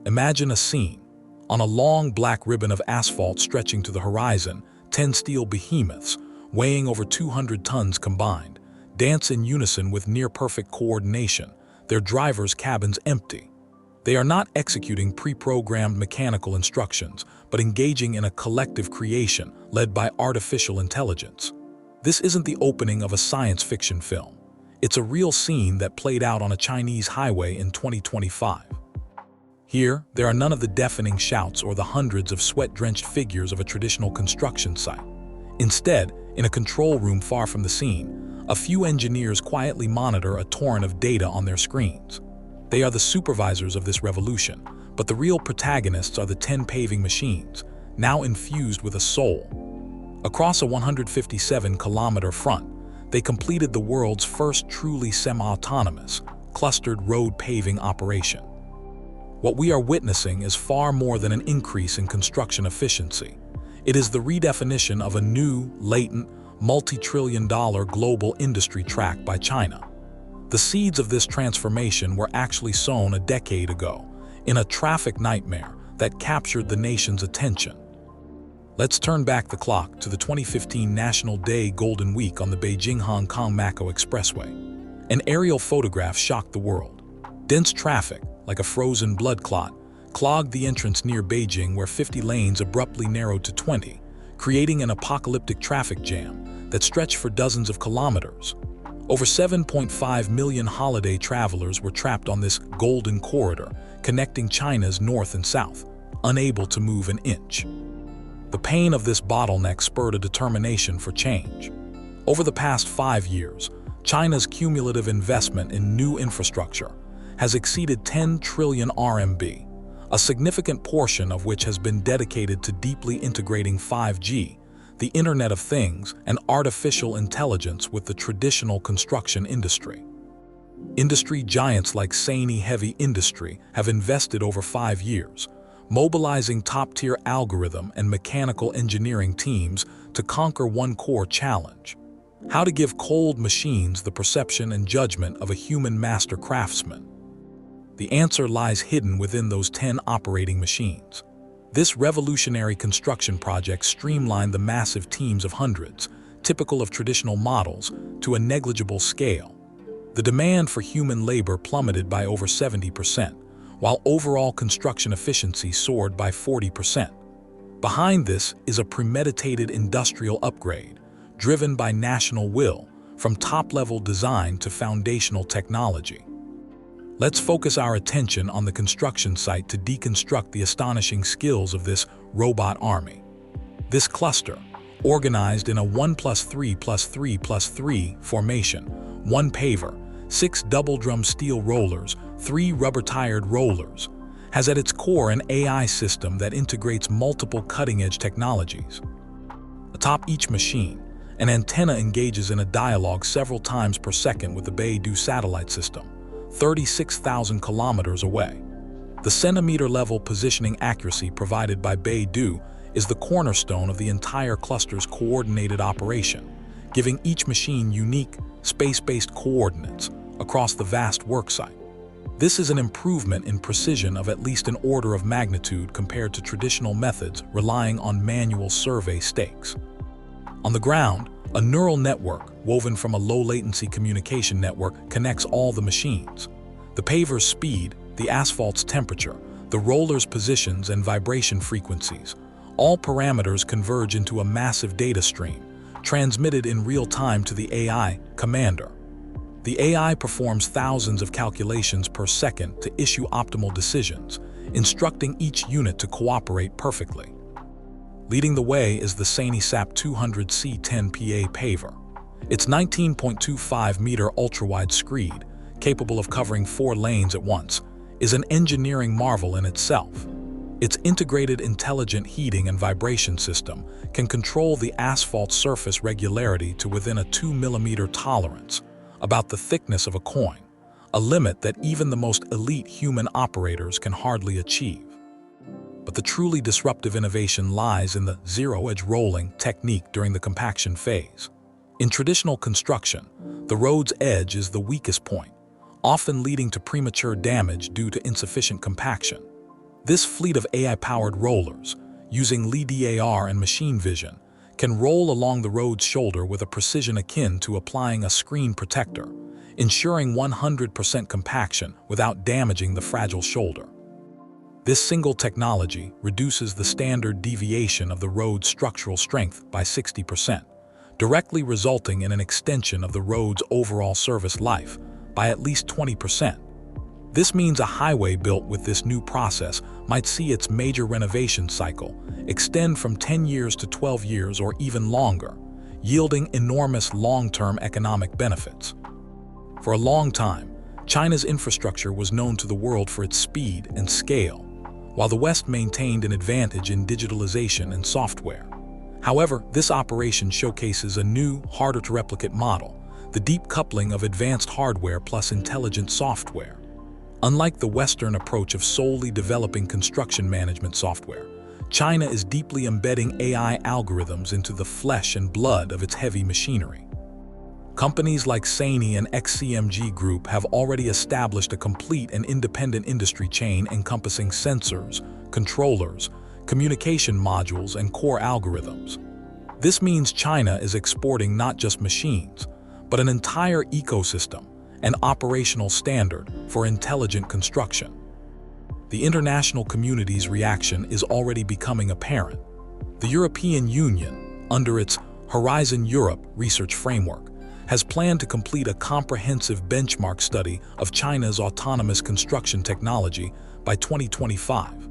Imagine a scene. On a long black ribbon of asphalt stretching to the horizon, 10 steel behemoths, weighing over 200 tons combined, dance in unison with near-perfect coordination, their drivers' cabins empty. They are not executing pre-programmed mechanical instructions, but engaging in a collective creation led by artificial intelligence. This isn't the opening of a science fiction film. It's a real scene that played out on a Chinese highway in 2025. Here, there are none of the deafening shouts or the hundreds of sweat-drenched figures of a traditional construction site. Instead, in a control room far from the scene, a few engineers quietly monitor a torrent of data on their screens. They are the supervisors of this revolution, but the real protagonists are the 10 paving machines, now infused with a soul. Across a 157-kilometer front, they completed the world's first truly semi-autonomous, clustered road paving operation. What we are witnessing is far more than an increase in construction efficiency. It is the redefinition of a new, latent, multi-trillion-dollar global industry track by China. The seeds of this transformation were actually sown a decade ago, in a traffic nightmare that captured the nation's attention. Let's turn back the clock to the 2015 National Day Golden Week on the Beijing-Hong Kong-Macau Expressway. An aerial photograph shocked the world. Dense traffic, like a frozen blood clot, clogged the entrance near Beijing where 50 lanes abruptly narrowed to 20, creating an apocalyptic traffic jam that stretched for dozens of kilometers. Over 7.5 million holiday travelers were trapped on this golden corridor, connecting China's north and south, unable to move an inch. The pain of this bottleneck spurred a determination for change. Over the past 5 years, China's cumulative investment in new infrastructure has exceeded 10 trillion RMB, a significant portion of which has been dedicated to deeply integrating 5G, the Internet of Things, and artificial intelligence with the traditional construction industry. Industry giants like Sany Heavy Industry have invested over 5 years, mobilizing top-tier algorithm and mechanical engineering teams to conquer one core challenge: how to give cold machines the perception and judgment of a human master craftsman. The answer lies hidden within those 10 operating machines. This revolutionary construction project streamlined the massive teams of hundreds, typical of traditional models, to a negligible scale. The demand for human labor plummeted by over 70%, while overall construction efficiency soared by 40%. Behind this is a premeditated industrial upgrade, driven by national will, from top-level design to foundational technology. Let's focus our attention on the construction site to deconstruct the astonishing skills of this robot army. This cluster, organized in a 1+3+3+3 formation, 1 paver, 6 double-drum steel rollers, 3 rubber-tired rollers, has at its core an AI system that integrates multiple cutting-edge technologies. Atop each machine, an antenna engages in a dialogue several times per second with the Beidou satellite system, 36,000 kilometers away. The centimeter-level positioning accuracy provided by Beidou is the cornerstone of the entire cluster's coordinated operation, giving each machine unique, space-based coordinates across the vast worksite. This is an improvement in precision of at least an order of magnitude compared to traditional methods relying on manual survey stakes. On the ground, a neural network woven from a low-latency communication network connects all the machines. The paver's speed, the asphalt's temperature, the roller's positions and vibration frequencies, all parameters converge into a massive data stream, transmitted in real time to the AI commander. The AI performs thousands of calculations per second to issue optimal decisions, instructing each unit to cooperate perfectly. Leading the way is the Sany SAP 200 C10PA paver. Its 19.25-meter ultra-wide screed, capable of covering 4 lanes at once, is an engineering marvel in itself. Its integrated intelligent heating and vibration system can control the asphalt surface regularity to within a 2-millimeter tolerance, about the thickness of a coin, a limit that even the most elite human operators can hardly achieve. But the truly disruptive innovation lies in the zero-edge rolling technique during the compaction phase. In traditional construction, the road's edge is the weakest point, often leading to premature damage due to insufficient compaction. This fleet of AI-powered rollers, using LiDAR and machine vision, can roll along the road's shoulder with a precision akin to applying a screen protector, ensuring 100% compaction without damaging the fragile shoulder. This single technology reduces the standard deviation of the road's structural strength by 60%, directly resulting in an extension of the road's overall service life by at least 20%. This means a highway built with this new process might see its major renovation cycle extend from 10 years to 12 years or even longer, yielding enormous long-term economic benefits. For a long time, China's infrastructure was known to the world for its speed and scale, while the West maintained an advantage in digitalization and software. However, this operation showcases a new, harder-to-replicate model, the deep coupling of advanced hardware plus intelligent software. Unlike the Western approach of solely developing construction management software, China is deeply embedding AI algorithms into the flesh and blood of its heavy machinery. Companies like Sany and XCMG Group have already established a complete and independent industry chain encompassing sensors, controllers, communication modules, and core algorithms. This means China is exporting not just machines, but an entire ecosystem, an operational standard for intelligent construction. The international community's reaction is already becoming apparent. The European Union, under its Horizon Europe research framework, has planned to complete a comprehensive benchmark study of China's autonomous construction technology by 2025.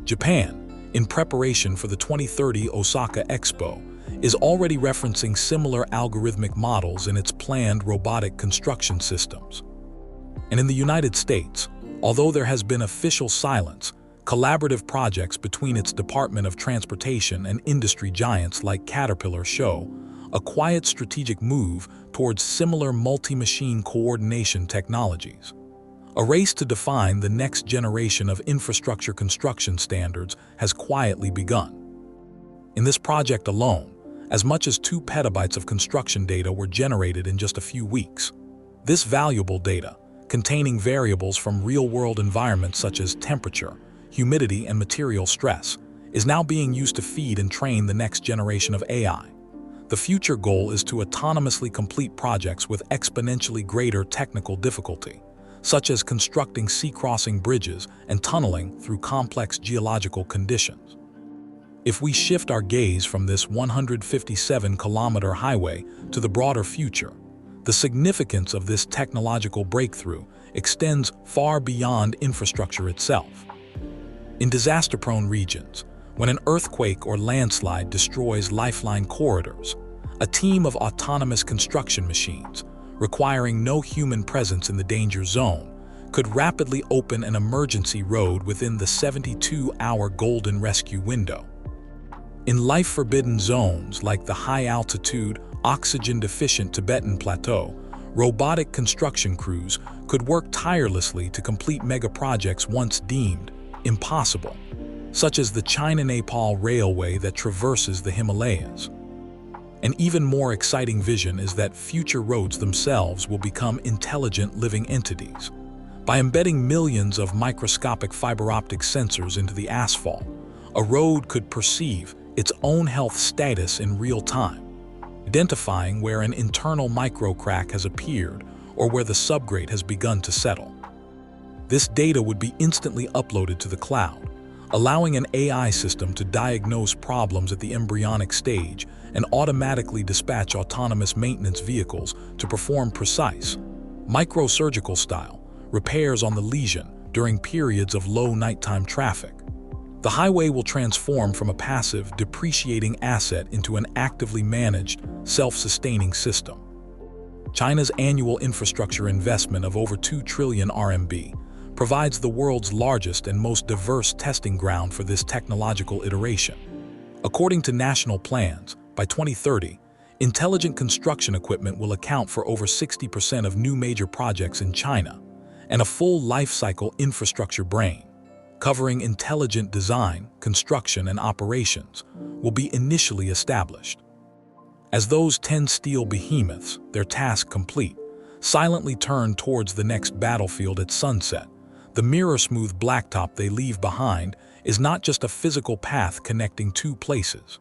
Japan, in preparation for the 2030 Osaka Expo, is already referencing similar algorithmic models in its planned robotic construction systems. And in the United States, although there has been official silence, collaborative projects between its Department of Transportation and industry giants like Caterpillar show a quiet strategic move towards similar multi-machine coordination technologies. A race to define the next generation of infrastructure construction standards has quietly begun. In this project alone, as much as 2 petabytes of construction data were generated in just a few weeks. This valuable data, containing variables from real-world environments such as temperature, humidity, and material stress, is now being used to feed and train the next generation of AI. The future goal is to autonomously complete projects with exponentially greater technical difficulty, such as constructing sea-crossing bridges and tunneling through complex geological conditions. If we shift our gaze from this 157-kilometer highway to the broader future, the significance of this technological breakthrough extends far beyond infrastructure itself. In disaster-prone regions, when an earthquake or landslide destroys lifeline corridors, a team of autonomous construction machines, requiring no human presence in the danger zone, could rapidly open an emergency road within the 72-hour golden rescue window. In life-forbidden zones like the high-altitude, oxygen-deficient Tibetan Plateau, robotic construction crews could work tirelessly to complete mega-projects once deemed impossible, such as the China-Nepal railway that traverses the Himalayas. An even more exciting vision is that future roads themselves will become intelligent living entities. By embedding millions of microscopic fiber optic sensors into the asphalt, a road could perceive its own health status in real time, identifying where an internal microcrack has appeared or where the subgrade has begun to settle. This data would be instantly uploaded to the cloud, allowing an AI system to diagnose problems at the embryonic stage and automatically dispatch autonomous maintenance vehicles to perform precise, microsurgical-style repairs on the lesion during periods of low nighttime traffic. The highway will transform from a passive, depreciating asset into an actively managed, self-sustaining system. China's annual infrastructure investment of over 2 trillion RMB provides the world's largest and most diverse testing ground for this technological iteration. According to national plans, by 2030, intelligent construction equipment will account for over 60% of new major projects in China, and a full life-cycle infrastructure brain, covering intelligent design, construction, and operations, will be initially established. As those 10 steel behemoths, their task complete, silently turn towards the next battlefield at sunset, The mirror-smooth blacktop they leave behind is not just a physical path connecting two places.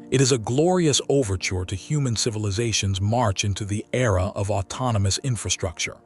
It is a glorious overture to human civilization's march into the era of autonomous infrastructure.